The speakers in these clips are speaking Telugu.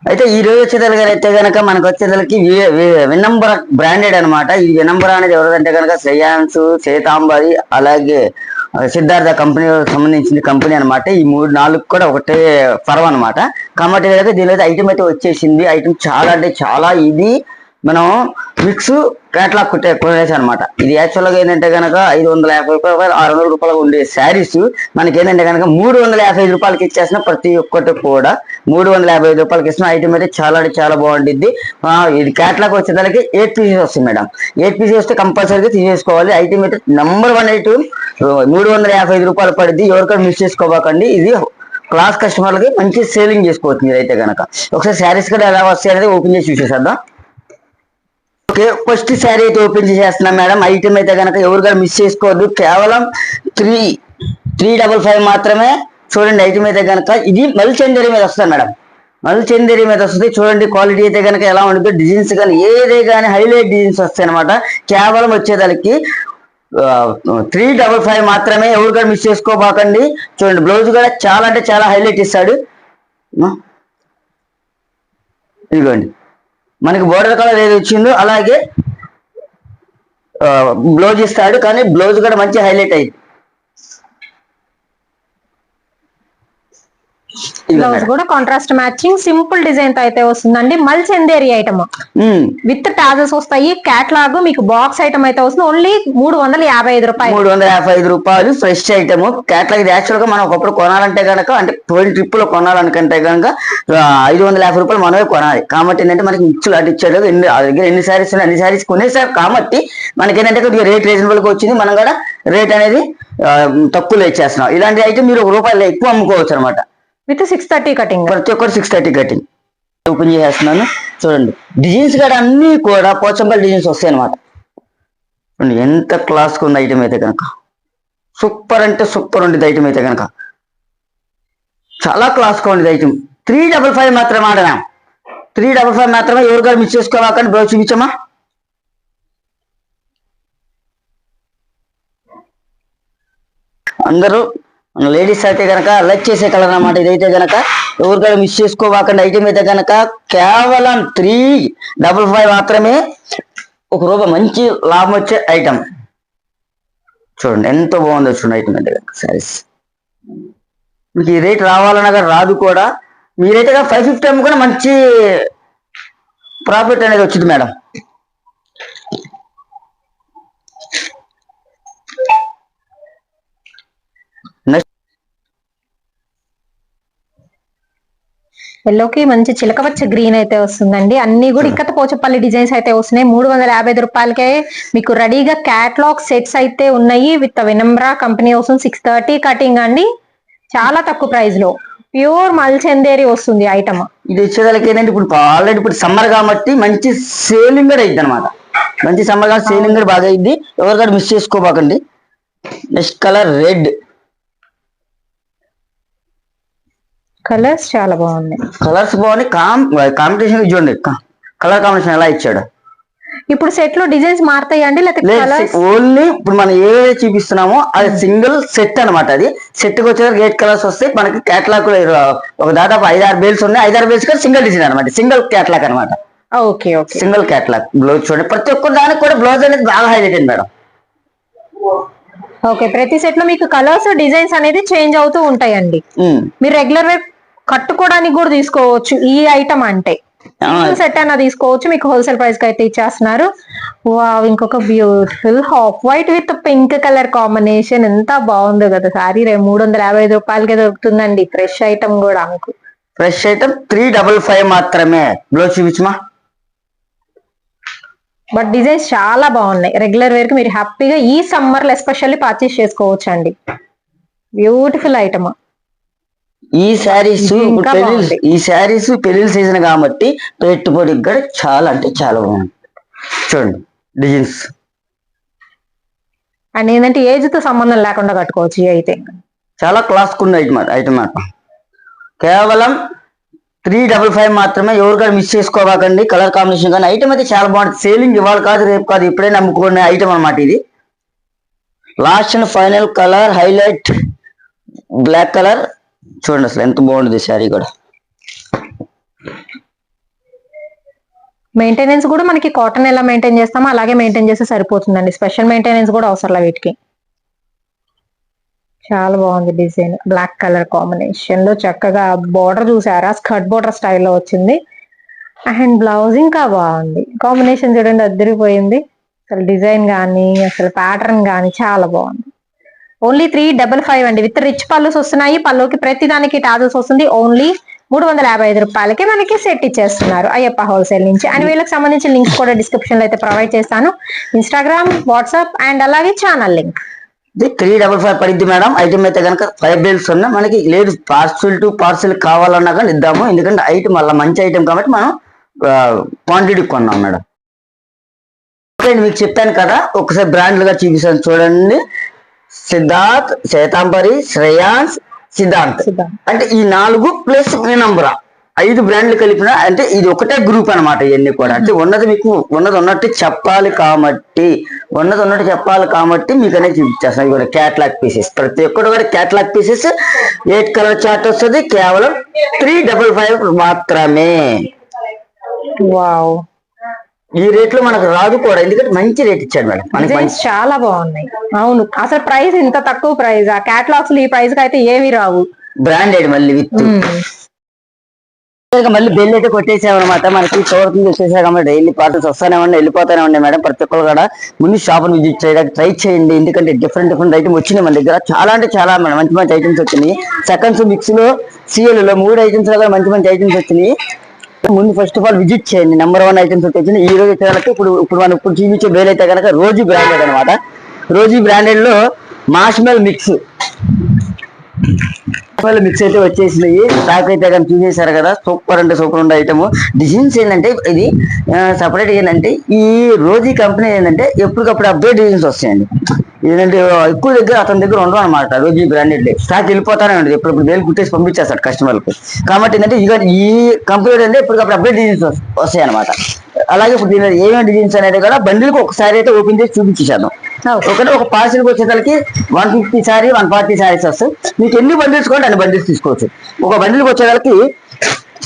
అయితే ఈ రోజు వచ్చేదానికి అయితే కనుక మనకు వచ్చేదానికి వినంబర బ్రాండెడ్ అనమాట. ఈ వినంబర అనేది ఎవరంటే కనుక శ్రేయాన్స్, శ్వేతాంబరి, అలాగే సిద్ధార్థ కంపెనీ సంబంధించిన కంపెనీ అనమాట. ఈ మూడు నాలుగు కూడా ఒకటే పర్వ అనమాట. కాబట్టి దీనిలో ఐటమ్ అయితే వచ్చేసింది. ఐటమ్ చాలా అంటే చాలా ఇది మనం మిక్స్ కేటలాగ్ కొనేసి అనమాట. ఇది యాక్చువల్గా ఏంటంటే కనుక 550 రూపాయలు 600 రూపాయలు ఉండే శారీస్ మనకి ఏంటంటే కనుక 355 రూపాయలకి ఇచ్చేసిన ప్రతి ఒక్కటి కూడా 355 రూపాయలకి ఇస్తున్న ఐటమ్ అయితే చాలా అంటే చాలా బాగుంటుంది. ఇది కేటలాగ్ వచ్చేదానికి 8 పీసెస్ వస్తుంది మేడం. 8 పీసెస్ వస్తే కంపల్సరీగా తీసేసుకోవాలి. ఐటమ్ అయితే నెంబర్ 1 ఐటమ్ 355 రూపాయలు పడింది. ఎవరికైనా మిస్ చేసుకోబాకండి. ఇది క్లాస్ కస్టమర్లకి మంచి సేలింగ్ చేసుకోవచ్చు మీరైతే కనుక. ఒకసారి శారీస్ కూడా ఎలా వస్తాయి అనేది ఓపెన్ చేసి చూసేద్దాం. ఓకే, ఫస్ట్ శారీ అయితే ఓపెన్ చేసేస్తున్నాం మేడం. ఐటమ్ అయితే కనుక ఎవరు మిస్ చేసుకోవద్దు. కేవలం 355 మాత్రమే. చూడండి ఐటమ్ అయితే కనుక ఇది మల్చందేరి మీద వస్తుంది మేడం. మల్చందేరి మీద వస్తుంది. చూడండి క్వాలిటీ అయితే కనుక ఎలా ఉంటుంది. డిజైన్స్ కానీ ఏదే కానీ హైలైట్ డిజైన్స్ వస్తాయి అనమాట. కేవలం వచ్చేదానికి 355 మాత్రమే. ఎవరు కూడా మిస్ చేసుకోబాకండి. చూడండి బ్లౌజ్ కూడా చాలా అంటే చాలా హైలైట్ ఇస్తాడు. ఇదిగోండి మనకి బోర్డర్ కలర్ ఏది వచ్చిందో అలాగే బ్లౌజ్ ఇస్తాడు. కానీ బ్లౌజ్ కూడా మంచి హైలైట్ అయింది. బ్లౌజ్ కూడా కాంట్రాస్ట్ మ్యాచింగ్ సింపుల్ డిజైన్ తో అయితే వస్తుందండి. మల్చందేరి ఐటమ్ విత్ టాజెస్ వస్తాయి. కేటలాగ్ మీకు బాక్స్ ఐటమ్ అయితే వస్తుంది. ఓన్లీ 355 రూపాయలు. 355 రూపాయలు ఫ్రెష్ ఐటమ్. కేటలాగ్ ఇది యాక్చువల్ గా మనం ఒకప్పుడు కొనాలంటే కనుక అంటే 20 ట్రిప్ లో కొనాలనుకంటే కనుక 550 రూపాయలు మనమే కొనాలి. కాబట్టి ఏంటంటే మనకి ఇచ్చులు అటు ఇచ్చాడు. దగ్గర ఎన్ని శారీస్ ఉన్నాయి అన్ని శారీస్ కొనేసారు. కాబట్టి మనకి ఏంటంటే రేట్ రీజనబుల్ గా వచ్చింది. మనం కూడా రేట్ అనేది తక్కువలో ఇచ్చేస్తున్నాం. ఇలాంటి ఐటమ్ మీరు ₹1 ఎక్కువ అమ్ముకోవచ్చు అనమాట. With 630 cutting. ప్రతి ఒక్కరు 630 కటింగ్. ఓపెన్ చేసేస్తున్నాను. చూడండి డిజైన్స్ కూడా అన్ని కూడా పోచంపల్లి డిజైన్స్ వస్తాయి అనమాట. చూడండి ఎంత క్లాస్ ఉంది ఐటమ్ అయితే కనుక. సూపర్ అంటే సూపర్ ఉండేది ఐటమ్ అయితే కనుక. చాలా క్లాస్ గా ఉండేది ఐటమ్. 355 మాత్రమే ఆడనా. 355 మాత్రమే. ఎవరు గారు మిస్ చేసుకోవాలని బ్లౌజ్ చూపించమ్మా. అందరూ లేడీస్ అయితే కనుక లైక్ చేసే కలర్ అన్నమాట. ఇదైతే కనుక ఎవరికైనా మిస్ చేసుకోవాకండి. ఐటమ్ అయితే కనుక కేవలం 355 మాత్రమే. ₹1 మంచి లాభం వచ్చే ఐటమ్. చూడండి ఎంత బాగుందో చూడండి ఐటమ్ అయితే కనుక. సారీస్ మీకు ఈ రేట్ రావాలనగా రాదు కూడా. మీరైతే 550 అమ్ముకుని మంచి ప్రాఫిట్ అనేది వచ్చింది మేడం. ఎల్లోకి మంచి చిలకపచ్చ గ్రీన్ అయితే వస్తుందండి. అన్ని కూడా ఇక్కత పోచపల్లి డిజైన్స్ అయితే వస్తున్నాయి. 355 రూపాయలకే మీకు రెడీగా క్యాట్లాగ్ సెట్స్ అయితే ఉన్నాయి. విత్ వినంబ్రా కంపెనీ వస్తుంది. 630 కటింగ్ అండి. చాలా తక్కువ ప్రైస్ లో ప్యూర్ మల్చందేరి వస్తుంది ఐటమ్. ఇది వచ్చేదానికి ఏంటంటే ఇప్పుడు ఆల్రెడీ ఇప్పుడు సమ్మర్ కాబట్టి మంచి సేలింగ్ కూడా అయింది అనమాట. మంచి సమ్మర్ కాబట్టి సేలింగ్ కూడా బాగా అయింది. ఎవరికైనా మిస్ చేసుకోబాకండి. Next colour red. కలర్స్ చాలా బాగున్నాయి. కలర్స్ బాగున్నాయి. కాంపిటీషన్ చూడండి కలర్ కాంబినేషన్ ఎలా ఇచ్చాడు. ఇప్పుడు సెట్ లో డిజైన్స్ మారుతాయి అండి లేకపోతే ఓన్లీ ఇప్పుడు మనం ఏ చూపిస్తున్నామో అది సింగిల్ సెట్ అనమాట. అది సెట్ కి వచ్చేసరికి 8 కలర్స్ వస్తాయి. మనకి కేటలాగ్ ఒక దాదాపు 5-6 బేల్స్ ఉన్నాయి. 5-6 బేల్స్ కూడా సింగిల్ డిజైన్ అనమాట. సింగిల్ కేటలాగ్ అనమాట. Okay okay single catalog. Blouse చూడండి ప్రతి ఒక్క దానికి కూడా బ్లౌజ్ అనేది బాగా హైలైట్ అయింది మేడం. ఓకే ప్రతి సెట్ లో మీకు కలర్స్ డిజైన్స్ అనేది చేంజ్ అవుతూ ఉంటాయండి. మీరు రెగ్యులర్ వేర్ కట్టుకోవడానికి కూడా తీసుకోవచ్చు. ఈ ఐటమ్ అంటే సెట్ అయినా తీసుకోవచ్చు. మీకు హోల్సేల్ ప్రైస్ కి అయితే ఇచ్చేస్తున్నారు. వావ్ ఇంకొక beautiful half white with pink colour combination ఎంత బాగుందో కదా. సారీ 355 రూపాయలకే దొరుకుతుందండి. ఫ్రెష్ ఐటమ్ కూడా మీకు. ఫ్రెష్ ఐటమ్ 355 మాత్రమే. బ్లౌజ్ చూపించమా. బట్ డిజైన్స్ చాలా బాగున్నాయి. రెగ్యులర్ వేర్ కి మీరు హ్యాపీగా ఈ సమ్మర్ లో ఎస్పెషల్లీ పర్చేస్ చేసుకోవచ్చు అండి. Beautiful item. ఈ శారీస్ పెళ్లి సీజన్ కాబట్టి పెట్టుబడికి కూడా చాలా అంటే చాలా బాగుంది. చూడండి డిజైన్స్ అండ్ ఏంటంటే ఏజ్ తో సంబంధం లేకుండా కట్టుకోవచ్చు. అయితే చాలా క్లాస్ ఉన్న ఐటమ్ కేవలం 355 మాత్రమే. ఎవరికైనా మిస్ చేసుకోవాకండి. కలర్ కాంబినేషన్ కానీ ఐటమ్ అయితే చాలా బాగుంటుంది. సేలింగ్ ఇవాళ కాదు రేపు కాదు ఇప్పుడే నమ్ముకునే ఐటమ్ అనమాట. ఇది last and final colour highlight black colour. చూడండి అసలు ఎంత బాగుంటుంది శారీ కూడా. మెయింటెనెన్స్ కూడా మనకి కాటన్ ఎలా మెయింటైన్ చేస్తామో అలాగే మెయింటైన్ చేస్తే సరిపోతుందండి. స్పెషల్ మెయింటెనెన్స్ కూడా అవసరం వీటికి. చాలా బాగుంది డిజైన్. బ్లాక్ కలర్ కాంబినేషన్ లో చక్కగా బోర్డర్ చూసారా, స్కర్ట్ బోర్డర్ స్టైల్లో వచ్చింది. అండ్ బ్లౌజ్ ఇంకా బాగుంది. కాంబినేషన్ చూడండి, అద్దరిపోయింది. అసలు డిజైన్ కానీ అసలు ప్యాటర్న్ కానీ చాలా బాగుంది. ఓన్లీ 355 అండి. విత్ రిచ్ పళ్ళుస్ వస్తున్నాయి. పళ్ళుకి ప్రతి దానికి టాజల్స్ వస్తుంది. ఓన్లీ 355 రూపాయలకి మనకి సెట్ ఇచ్చేస్తున్నారు అయ్యప్ప హోల్సేల్ నుంచి. అండ్ వీళ్ళకి సంబంధించిన లింక్స్ కూడా డిస్క్రిప్షన్ లో అయితే ప్రొవైడ్ చేస్తాను. ఇన్స్టాగ్రామ్, వాట్సాప్ అండ్ అలాగే ఛానల్ లింక్. 355 పడింది మేడం. ఐటమ్ అయితే కనుక 5 డేస్ ఉన్నాయి మనకి. లేదు పార్సల్ టు పార్సల్ కావాలన్నా కానీ ఇద్దాము, ఎందుకంటే ఐటమ్ మళ్ళీ మంచి ఐటమ్ కాబట్టి మనం క్వాంటిటీ కొన్నాం మేడం. ఓకే, మీకు చెప్పాను కదా, ఒకసారి బ్రాండ్లుగా చూపిస్తాను చూడండి. సిద్ధార్థ్, శ్వేతాంబరి, శ్రేయాన్స్, సిద్ధాంత్. అంటే ఈ 4 ప్లస్ వినమ్ర 5 బ్రాండ్లు కలిపిన అంటే ఇది ఒకటే గ్రూప్ అనమాట. ఇవన్నీ కూడా అంటే ఉన్నది మీకు ఉన్నట్టు చెప్పాలి కాబట్టి మీకు అనేది చూపించేస్తాను. ఇవి కూడా క్యాట్లాగ్ పీసెస్, ప్రతి ఒక్కటి కూడా క్యాట్లాగ్ పీసెస్. 8 కలర్ చార్ట్ వస్తుంది. కేవలం 355 మాత్రమే. వావ్, ఈ రేట్ లో మనకు రాదు కూడా, ఎందుకంటే మంచి రేట్ ఇచ్చాడు మేడం మనకి. చాలా బాగున్నాయి. అవును, అసలు ప్రైస్ ఇంత తక్కువ ప్రైస్ ఆ క్యాటలాగ్స్ ఈ ప్రైస్ కి అయితే ఏవి రావు. బ్రాండెడ్ మళ్ళీ విత్ మళ్ళీ బెల్ అయితే కొట్టేసామన్నమాట. మనకి చోరుతుంది వచ్చేసా కాబట్టి డైలీ పార్టీస్ వస్తానే ఉన్నాయి, వెళ్ళిపోతానే ఉన్నాయి మేడం. ప్రతి ఒక్కరు కూడా ముందు షాప్ని విజిట్ చేయడానికి ట్రై చేయండి, ఎందుకంటే డిఫరెంట్ ఐటమ్ వచ్చినాయి మన దగ్గర. చాలా అంటే చాలా మంచి ఐటమ్స్ వచ్చినాయి. సెకండ్స్ మిక్స్ లో సిఎల్ లో 3 ఐటమ్స్ లో మంచి ఐటమ్స్ వచ్చినాయి. ముందు ఫస్ట్ ఆఫ్ ఆల్ విజిట్ చేయండి. నెంబర్ 1 ఐటమ్స్ వచ్చింది ఈ రోజు వచ్చేదానికి. ఇప్పుడు చూపించే బేల్ అయితే కనుక రోజీ బ్రాండెడ్ అనమాట. రోజీ బ్రాండెడ్ లో మార్ష్మెల్ మిక్స్ అయితే వచ్చేసినాయి. స్టాక్ అయితే కానీ చూసేశారు కదా, సూపర్ అంటే సూపర్ ఉండే ఐటమ్. డిజైన్స్ ఏంటంటే ఇది సపరేట్ ఏంటంటే ఈ రోజీ కంపెనీ ఏంటంటే ఎప్పటికప్పుడు అప్డేట్ డిజైన్స్ వస్తాయండి. ఏంటంటే ఎక్కువ దగ్గర అతని దగ్గర ఉండవు అనమాట. రోజీ బ్రాండెడ్ స్టాక్ వెళ్ళిపోతానే ఉంటుంది, ఎప్పుడు వేలు కుట్టేసి పంపించేస్తాడు కస్టమర్లకు. కాబట్టి ఏంటంటే ఈ కంపెనీ అంటే ఎప్పటికప్పుడు అప్డేట్ డిజైన్స్ వస్తాయి అనమాట. అలాగే ఇప్పుడు దీనిలో ఏమేమి డిజైన్స్ అనేది కూడా బండిల్కి ఒకసారి అయితే ఓపెన్ చేసి చూపించేసాను. ఒకటే ఒక పార్సిల్కి వచ్చేసరికి 150 సారీ 140 సారీస్ వస్తాయి. మీకు ఎన్ని బండిల్స్ కూడా అన్ని బండిల్స్ తీసుకోవచ్చు. ఒక బండిల్కి వచ్చేసరికి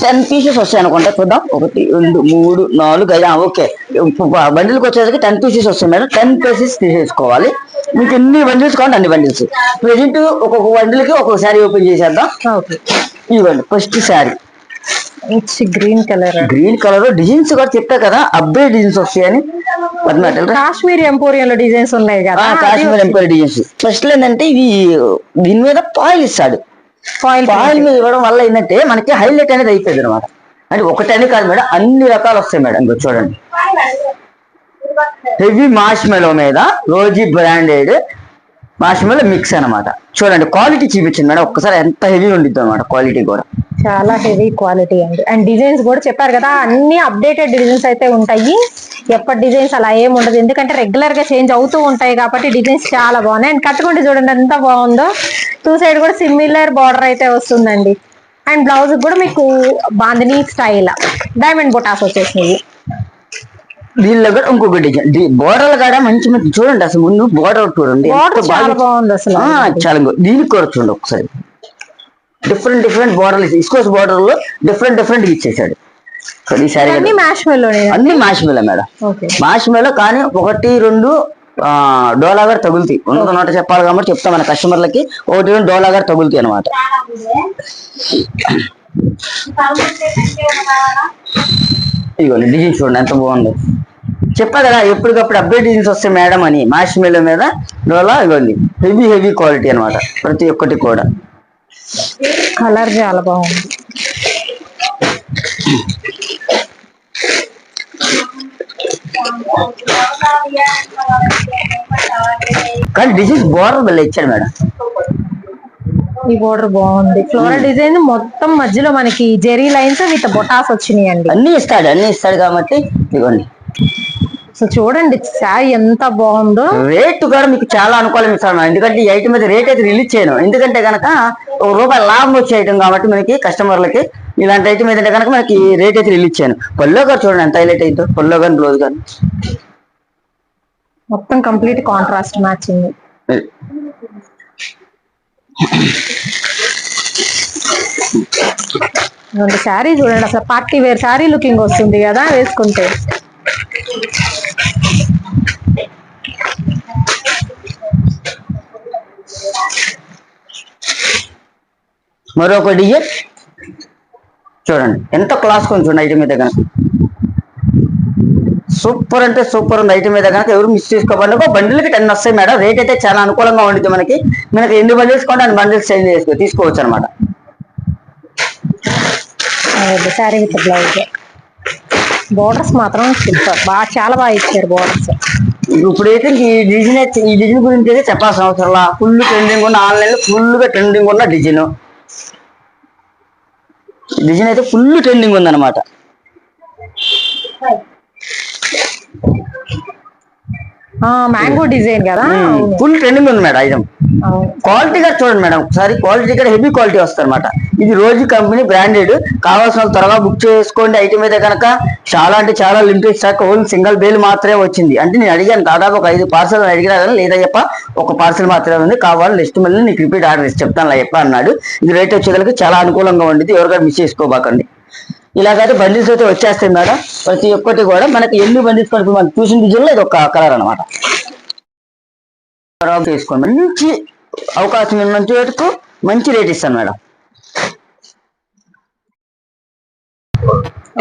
10 పీసెస్ వస్తాయి అనుకుంటా. చూద్దాం, 1 2 3 4 5. ఓకే, బండిల్కి వచ్చేసరికి 10 పీసెస్ వస్తాయి మేడం. 10 పీసెస్ తీసేసుకోవాలి. మీకు ఎన్ని బండిల్స్ కావాలి అన్ని బండిల్స్. ప్రెజెంట్ ఒక్కొక్క బండిల్కి ఒక్కొక్క శారీ ఓపెన్ చేసేద్దాం. ఇవ్వండి first sari green colour designs కూడా చెప్తా కదా, అప్డేట్ డిజైన్స్ వస్తాయని. కాశ్మీర్ ఎంపోరియంలో డిజైన్స్ ఉన్నాయి కదా, కాశ్మీర్ ఎంపోరియల్ డిజైన్స్. ఫస్ట్ ఏంటంటే ఇది దీని మీద పాయిల్ ఇస్తాడు. పాయిల్ మీద ఇవ్వడం వల్ల ఏంటంటే మనకి హైలైట్ అనేది అయిపోయింది అనమాట. అంటే ఒకటని కాదు మేడం, అన్ని రకాలు వస్తాయి మేడం. ఇంకా చూడండి, హెవీ మార్ష్మెలో మీద రోజీ బ్రాండెడ్ మార్ష్మెలో మిక్స్ అనమాట. చూడండి క్వాలిటీ చూపించింది మేడం ఒక్కసారి, ఎంత హెవీ ఉండిద్ది అనమాట. క్వాలిటీ కూడా చాలా హెవీ క్వాలిటీ అండి. అండ్ డిజైన్స్ కూడా చెప్పారు కదా, అన్ని అప్డేటెడ్ డిజైన్స్ అయితే ఉంటాయి. ఎప్పటి డిజైన్స్ అలా ఏమి ఉండదు, ఎందుకంటే రెగ్యులర్ గా చేంజ్ అవుతూ ఉంటాయి కాబట్టి డిజైన్స్ చాలా బాగున్నాయి. అండ్ కట్టుకుంటే చూడండి ఎంత బాగుందో. 2 సైడ్ కూడా సిమిలర్ బార్డర్ అయితే వస్తుందండి. అండ్ బ్లౌజ్ కూడా మీకు బాందిని స్టైల్ డైమండ్ బొటాస్ వచ్చేసినాయి. దీనిలో కూడా ఇంకొక డిజైన్ బోర్డర్లు కూడా మంచి చూడండి. అసలు ముందు బోర్డర్ చూడండి చాలా బాగుంది అసలు. చాలా దీనికి కూడా చూడండి ఒకసారి, డిఫరెంట్ బోర్డర్లు, ఇస్కోస్ బోర్డర్ లో డిఫరెంట్ ఇచ్చేసాడు. అన్ని మ్యాష్మెలో మేడం. మ్యాష్మెలో కానీ 1 2 డోలా గారు తగులుతాయి. ఉన్నత చెప్పాలి కాబట్టి చెప్తాం మన కస్టమర్లకి. 1 2 డోలా గారు తగులుతాయి అనమాట. ఇదిగోండి డిజైన్ చూడండి ఎంత బాగుందో. చెప్పా కదా ఎప్పటికప్పుడు అప్డేట్ డిజైన్స్ వస్తాయి మేడం అని. మార్ష్మెలో మీద డోలా, ఇవ్వండి హెవీ క్వాలిటీ అనమాట. ప్రతి ఒక్కటి కూడా కలర్ చాలా బాగుంది. కానీ డిజైన్స్ బోర్డర్ వల్ల ఇచ్చాడు మేడం. ఈ బోర్డర్ బాగుంది. ఫ్లోరల్ డిజైన్ మొత్తం మధ్యలో మనకి జెరీ లైన్స్ విత్ బొటాస్ వచ్చినాయి అండి. అన్ని ఇస్తాడు కాబట్టి ఇవ్వండి. సో చూడండి శారీ ఎంత బాగుందో. రేట్ కూడా మీకు చాలా అనుకూలం ఇస్తాను, ఎందుకంటే ఈ ఐటమ్ మీద రేట్ అయితే రిలీజ్ చేయను. ఎందుకంటే కనుక ₹1 లాభం వచ్చే ఐటమ్ కాబట్టి మనకి కస్టమర్లకి. ఇలాంటి ఐటమ్ ఏదంటే కనుక మనకి రేట్ అయితే రిలీజ్ చేయను. పల్లో గారు చూడండి ఎంత హైలైట్ అయిందో. పల్లో గాని బ్లౌజ్ కానీ మొత్తం కంప్లీట్ కాంట్రాస్ట్ మ్యాచింగ్. శారీ చూడండి, అసలు పార్టీ వేర్ శారీ లుకింగ్ వస్తుంది కదా వేసుకుంటే. మరొక డిజైన్ చూడండి, ఎంత క్లాస్ కొంచెం ఐటమ్ మీద కనుక సూపర్ అంటే సూపర్ ఉంది ఐటమ్ మీద కనుక. ఎవరు మిస్ చేసుకోవాలి. ఒక బండిల్కి 10 వస్తాయి మేడం. రేట్ అయితే చాలా అనుకూలంగా ఉంటుంది మనకి. మనకి ఎన్ని బండిల్స్ కొంటే అన్ని బండిల్స్ చేంజ్ తీసుకోవచ్చు అనమాట. శారీ విత్ బ్లౌజ్, బోర్డర్స్ మాత్రం సూపర్, చాలా బాగా ఇచ్చారు బోర్డర్స్. ఇప్పుడైతే ఈ డిజైన్ గురించి అయితే చెప్పాల్సిన అవసరం. ఫుల్ ట్రెండింగ్ ఉన్న, ఆన్లైన్ లో ఫుల్ గా ట్రెండింగ్ ఉన్న డిజైన్ అయితే ఫుల్ ట్రెండింగ్ ఉందన్నమాట. మ్యాంగో డిజైన్ కదా, ఫుల్ ట్రెండింగ్ ఉంది మేడం ఐటమ్. క్వాలిటీ గా చూడండి మేడం ఒకసారి, క్వాలిటీ కూడా హెవీ క్వాలిటీ వస్తుంది అనమాట. ఇది రోజు కంపెనీ బ్రాండెడ్. కావాల్సిన త్వరగా బుక్ చేసుకోండి. ఐటమ్ అయితే కనుక చాలా అంటే చాలా limited stock, only single bale మాత్రమే వచ్చింది. అంటే నేను అడిగాను దాదాపు ఒక 5 పార్సల్ అడిగినా కానీ లేదా చెప్ప ఒక పార్సల్ మాత్రమే ఉంది, కావాలి నెక్స్ట్ మళ్ళీ నీకు రిపీట్ ఆర్డర్ ఇచ్చి చెప్తాను చెప్ప అన్నాడు. ఇది రేట్ వచ్చేదానికి చాలా అనుకూలంగా ఉండేది. ఎవరికైనా మిస్ చేసుకోబాకండి. ఇలాగైతే బండిల్స్ అయితే వచ్చేస్తాయి మేడం. ప్రతి ఒక్కటి కూడా మనకి ఎన్ని బండిల్స్ కలిపి మనం చూసిన డిజైన్ లో ఇది ఒక కలర్ అనమాట. తీసుకోండి, మంచి అవకాశం ఉన్నంత వరకు మంచి రేట్ ఇస్తాను మేడం.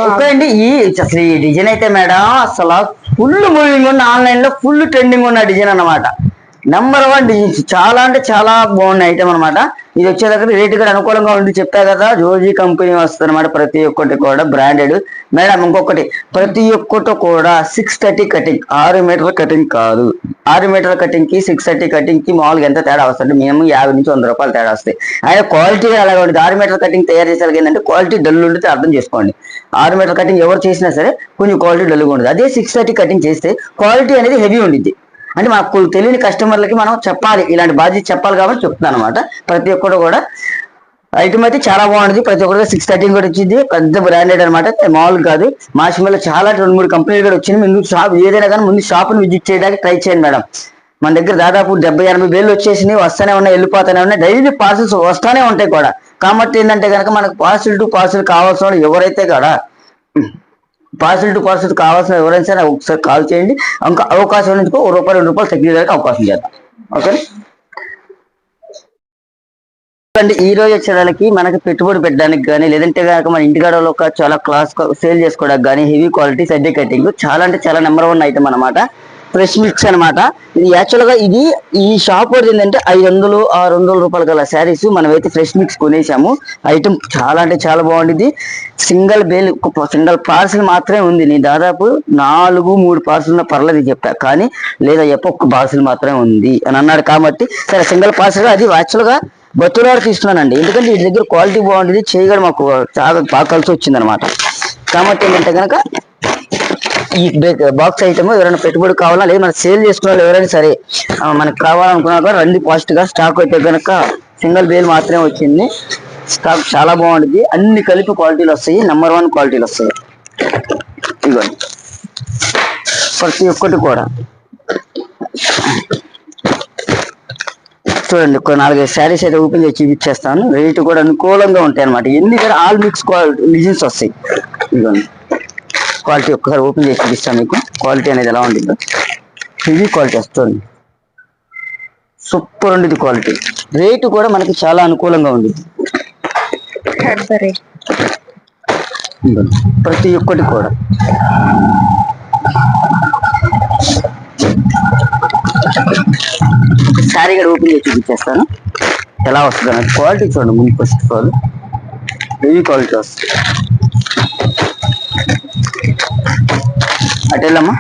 ఓకే అండి. అసలు ఈ డిజైన్ అయితే మేడం అసలు ఫుల్ మూవింగ్ ఉన్న, ఆన్లైన్ లో ఫుల్ ట్రెండింగ్ ఉన్న డిజైన్ అన్నమాట. నెంబర్ 1 డిజైన్స్, చాలా అంటే చాలా బాగున్న ఐటమ్ అనమాట. ఇది వచ్చే దగ్గర రేటు కూడా అనుకూలంగా ఉండి చెప్పా కదా. జోజీ కంపెనీ వస్తుంది అనమాట. ప్రతి ఒక్కటి కూడా బ్రాండెడ్ మేడం. ఇంకొకటి, ప్రతి ఒక్కటి కూడా 630 కటింగ్, 6 మీటర్ల కటింగ్ కాదు. 6 మీటర్ల కటింగ్ కి 630 కటింగ్ కి మామూలుగా ఎంత తేడా వస్తుంది? మేము 50 నుంచి 100 రూపాయలు తేడా వస్తాయి. ఆయన క్వాలిటీ అలాగే ఉంటుంది. 6 మీటర్ల కటింగ్ తయారు చేసేది ఏంటంటే క్వాలిటీ డల్ ఉండితే అర్థం చేసుకోండి. 6 మీటర్ల కటింగ్ ఎవరు చేసినా సరే కొంచెం క్వాలిటీ డల్గా ఉంటుంది. అదే 630 కటింగ్ చేస్తే క్వాలిటీ అనేది హెవీ ఉండిద్ది. అంటే మాకు తెలియని కస్టమర్లకి మనం చెప్పాలి, ఇలాంటి బాధ్యత చెప్పాలి కాబట్టి చెప్తున్నాను అనమాట. ప్రతి ఒక్కరు కూడా ఐటమ్ అయితే చాలా బాగుంటుంది. ప్రతి ఒక్కరు 630 కూడా వచ్చింది. పెద్ద బ్రాండెడ్ అనమాట, మామూలు కాదు. మాసిమల్లో చాలా 2-3 కంపెనీలు కూడా వచ్చింది. ముందు షాప్ ఏదైనా కానీ ముందు షాప్ని విజిట్ చేయడానికి ట్రై చేయండి మేడం. మన దగ్గర దాదాపు 70-80 వేలు వచ్చేసినాయి, వస్తూనే ఉన్నాయి, వెళ్ళిపోతూనే ఉన్నాయి. డైలీ పార్సల్స్ వస్తూనే ఉంటాయి కూడా. కాబట్టి ఏంటంటే కనుక మనకు పార్సల్ టు పార్సల్ కావాల్సిన వాళ్ళు ఎవరైతే కూడా పార్సల్ టు పార్సల్ కావాల్సిన ఎవరైనా సరే ఒకసారి కాల్ చేయండి. ఇంకా అవకాశం నుంచి ₹1 ₹2 తగ్గించడానికి అవకాశం చేద్దాం. ఓకే అండి. ఈ రోజు వచ్చేదానికి మనకి పెట్టుబడి పెట్టడానికి కానీ, లేదంటే కనుక మన ఇంటికాడలో చాలా క్లాస్ సేల్ చేసుకోవడానికి కానీ, హెవీ క్వాలిటీ సడ్డీ కటింగ్ చాలా అంటే చాలా నెంబర్ 1 ఐటమ్ అనమాట. ఫ్రెష్ మిక్స్ అనమాట. ఇది యాక్చువల్ గా ఈ షాప్ వరకు ఏంటంటే 500-600 రూపాయలు గల శారీస్ మనమైతే ఫ్రెష్ మిక్స్ కొనేసాము. ఐటమ్ చాలా అంటే చాలా బాగుంటుంది. సింగిల్ పార్సల్ మాత్రమే ఉంది. నేను దాదాపు 4-3 పార్సల్ పర్లేదు చెప్పా, కానీ లేదా ఒక్క పార్సల్ మాత్రమే ఉంది అని అన్నాడు. కాబట్టి సరే సింగిల్ పార్సల్ అది యాక్చువల్ గా బతులాడు తీసుకున్నానండి. ఎందుకంటే వీటి దగ్గర క్వాలిటీ బాగుంటుంది, చేయగడ మాకు చాలా బాగా కలిసి వచ్చింది అనమాట. కాబట్టి ఏంటంటే కనుక ఈ బాక్స్ ఐటమ్ ఎవరైనా పెట్టుబడి కావాలా, లేదా మనం సేల్ చేసుకున్న ఎవరైనా సరే మనకు కావాలనుకున్నా కూడా రండి. ఫాస్ట్ గా స్టాక్ అయితే కనుక సింగిల్ బేల్ మాత్రమే వచ్చింది. స్టాక్ చాలా బాగుంటుంది. అన్ని కలిపి క్వాలిటీలు వస్తాయి, నెంబర్ 1 క్వాలిటీలు వస్తాయి. ఇదిగోండి ప్రతి ఒక్కటి కూడా చూడండి. ఒక 4-5 శారీస్ అయితే ఓపెన్ చేసి చూపించేస్తాను. రేటు కూడా అనుకూలంగా ఉంటాయి అనమాట. ఎన్ని కూడా ఆల్ మిక్స్ డిజైన్స్ వస్తాయి. ఇదిగోండి క్వాలిటీ ఒక్కసారి ఓపెన్ చేసి చూపిస్తాను మీకు. క్వాలిటీ అనేది ఎలా ఉంటుందో హెవీ క్వాలిటీ వస్తుంది. సూపర్ ఉండేది క్వాలిటీ. రేటు కూడా మనకి చాలా అనుకూలంగా ఉంది. ప్రతి ఒక్కటి కూడా శారీ కూడా ఓపెన్ చేసి చూపించేస్తాను ఎలా వస్తుంది అన్నది. క్వాలిటీ చూడండి. ముందు first of all heavy quality వస్తుంది. అటెల్లమ్మా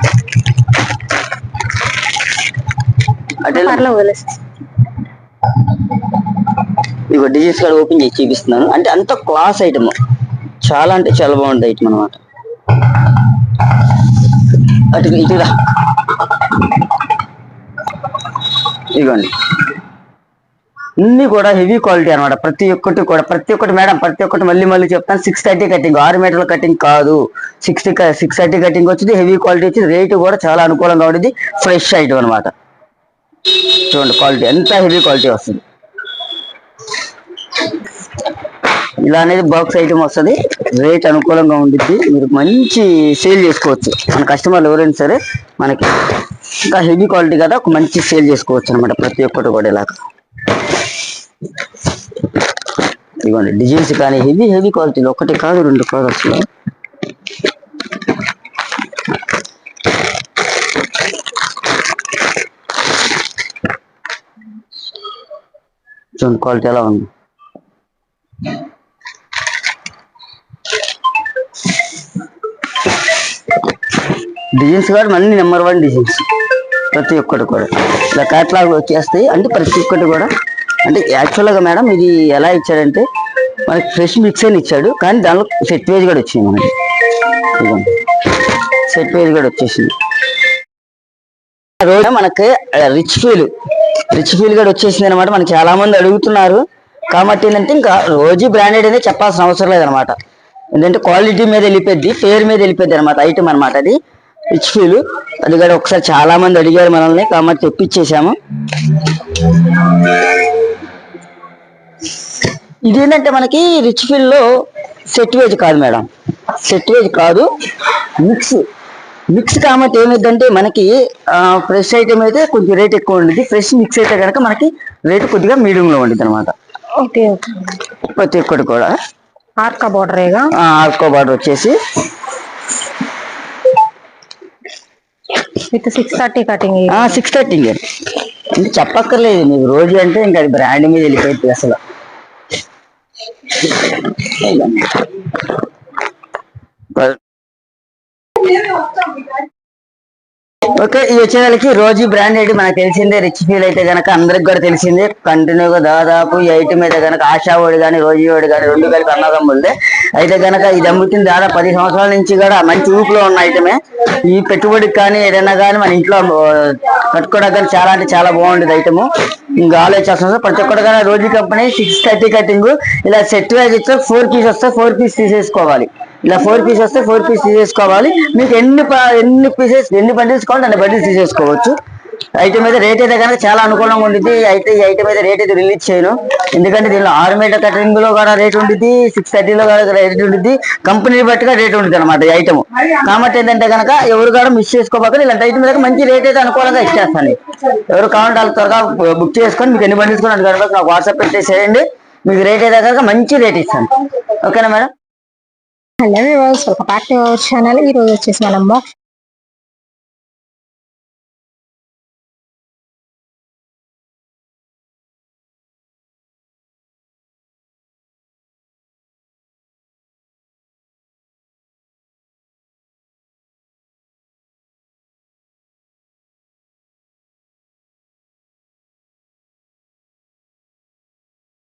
ఇగో డిజైన్స్ కూడా ఓపెన్ చేసి చూపిస్తున్నాను. అంటే అంత క్లాస్ ఐటమ్, చాలా అంటే చాలా బాగుంది ఐటమ్ అనమాట. ఇటురా ఇదిగోండి అన్ని కూడా హెవీ క్వాలిటీ అనమాట. ప్రతి ఒక్కటి మేడం, ప్రతి ఒక్కటి మళ్ళీ చెప్తాను. 630 కటింగ్, 6 మీటర్ల కటింగ్ కాదు, 630 కటింగ్ వచ్చింది. హెవీ క్వాలిటీ వచ్చింది. రేటు కూడా చాలా అనుకూలంగా ఉంటుంది. ఫ్రెష్ ఐటమ్ అనమాట. చూడండి క్వాలిటీ ఎంత హెవీ క్వాలిటీ వస్తుంది. ఇలా అనేది బాక్స్ ఐటమ్ వస్తుంది. రేట్ అనుకూలంగా ఉండిద్ది. మీరు మంచి సేల్ చేసుకోవచ్చు. మన కస్టమర్లు ఎవరైనా సరే మనకి ఇంకా హెవీ క్వాలిటీ కదా, ఒక మంచి సేల్ చేసుకోవచ్చు అనమాట. ప్రతి ఒక్కటి కూడా ఇలాగా ఇవ్వండి డిజైన్స్ కానీ హెవీ క్వాలిటీలో ఒకటి కాదు రెండు కాదు అసలు. చూడండి క్వాలిటీ ఎలా ఉంది. డిజైన్స్ కూడా మళ్ళీ నెంబర్ 1 డిజైన్స్ ప్రతి ఒక్కటి కూడా ఇలా క్యాటలాగ్ వచ్చేస్తాయి. అంటే ప్రతి ఒక్కటి కూడా అంటే యాక్చువల్గా మేడం ఇది ఎలా ఇచ్చాడంటే మనకి ఫ్రెష్ మిక్స్ అని ఇచ్చాడు, కానీ దానిలో సెట్ వేజ్ కూడా వచ్చింది. మనకి సెట్ వేజ్ కూడా వచ్చేసింది. రోజు మనకి రిచ్ ఫీల్ కూడా వచ్చేసింది అనమాట. మనకి చాలా మంది అడుగుతున్నారు కాబట్టి ఏంటంటే ఇంకా రోజు బ్రాండెడ్ అనేది చెప్పాల్సిన అవసరం లేదనమాట. ఎందుకంటే క్వాలిటీ మీద వెళ్ళిపోద్ది, పేరు మీద వెళ్ళిపోద్ది అనమాట ఐటమ్ అనమాట. అది రిచ్ ఫీల్ అది కూడా ఒకసారి చాలా మంది అడిగారు మనల్ని కాబట్టి తెప్పించేసాము. ఇదేంటంటే మనకి రిచ్ ఫీల్ లో సెట్ వేజ్ కాదు మేడం, సెట్ వేజ్ కాదు, మిక్స్ కాబట్టి ఏమైందంటే మనకి ఫ్రెష్ ఐటమ్ అయితే కొంచెం రేట్ ఎక్కువ ఉండేది, ఫ్రెష్ మిక్స్ అయితే కనుక మనకి రేట్ కొద్దిగా మీడియం లో ఉండేది అనమాట. ప్రతి ఒక్కటి కూడా ఆర్కా బార్డర్ వచ్చేసి విత్ 630 కటింగ్. 630 అంటే చెప్పక్కర్లేదు మీకు. రోజు అంటే ఇంకా అది బ్రాండ్ మీద వెళ్ళిపోయింది అసలు. ఓకే, ఈ వచ్చేదానికి రోజు బ్రాండెడ్ మనకు తెలిసిందే. రిచ్ ఫీల్ అయితే కనుక అందరికి కూడా తెలిసిందే. కంటిన్యూగా దాదాపు ఈ ఐటమ్ అయితే కనుక ఆశా ఓడి కానీ రోజు ఓడి కానీ రెండు కలిపి అన్నదమ్ములదే అయితే కనుక ఇది అమ్ముతుంది. దాదాపు 10 సంవత్సరాల నుంచి కూడా మంచి ఊపులో ఉన్న ఐటమే. ఈ పెట్టుబడికి కానీ ఏదైనా కానీ మన ఇంట్లో కట్టుకోవడానికి కానీ చాలా అంటే చాలా బాగుండేది ఐటమ్. ఇంకా ఆలోచిస్తాం ప్రతి ఒక్కటి కానీ రోజు కంపెనీ 630 కటింగ్ ఇలా సెట్ వైజ్ ఇస్తే 4 పీస్ వస్తే 4 పీస్ తీసేసుకోవాలి. ఇలా 4 పీస్ వస్తే 4 పీస్ తీసేసుకోవాలి. మీకు ఎన్ని పీసెస్ ఎన్ని బండిల్స్ కావాలి అన్ని బండిల్స్ తీసేసుకోవచ్చు. ఐటమ్ అయితే రేట్ అయితే కనుక చాలా అనుకూలంగా ఉంటుంది. అయితే ఈ ఐటమ్ అయితే రేట్ అయితే రిలీజ్ చేయను, ఎందుకంటే దీనిలో 6 మీటర్ కటింగ్ లో కూడా రేట్ ఉంటుంది, 630 కూడా రేట్ ఉంటుంది, కంపెనీ బట్టిగా రేట్ ఉంటుంది అనమాట ఈ ఐటమ్. కాబట్టి ఏంటంటే కనుక ఎవరు కూడా మిస్ చేసుకోబోతుంది. ఇలాంటి ఐటమ్ మీద మంచి రేట్ అయితే అనుకూలంగా ఇచ్చేస్తాను. ఎవరు కావాలంటే వాళ్ళు త్వరగా బుక్ చేసుకొని మీకు ఎన్ని బండిల్స్ కూడా కనుక నాకు వాట్సాప్ పెట్టేసేయండి. మీకు రేట్ అయితే కనుక మంచి రేట్ ఇస్తాను. ఓకేనా madam? Hello viewers, welcome back to our channel. ఈ రోజు వచ్చేసి మనం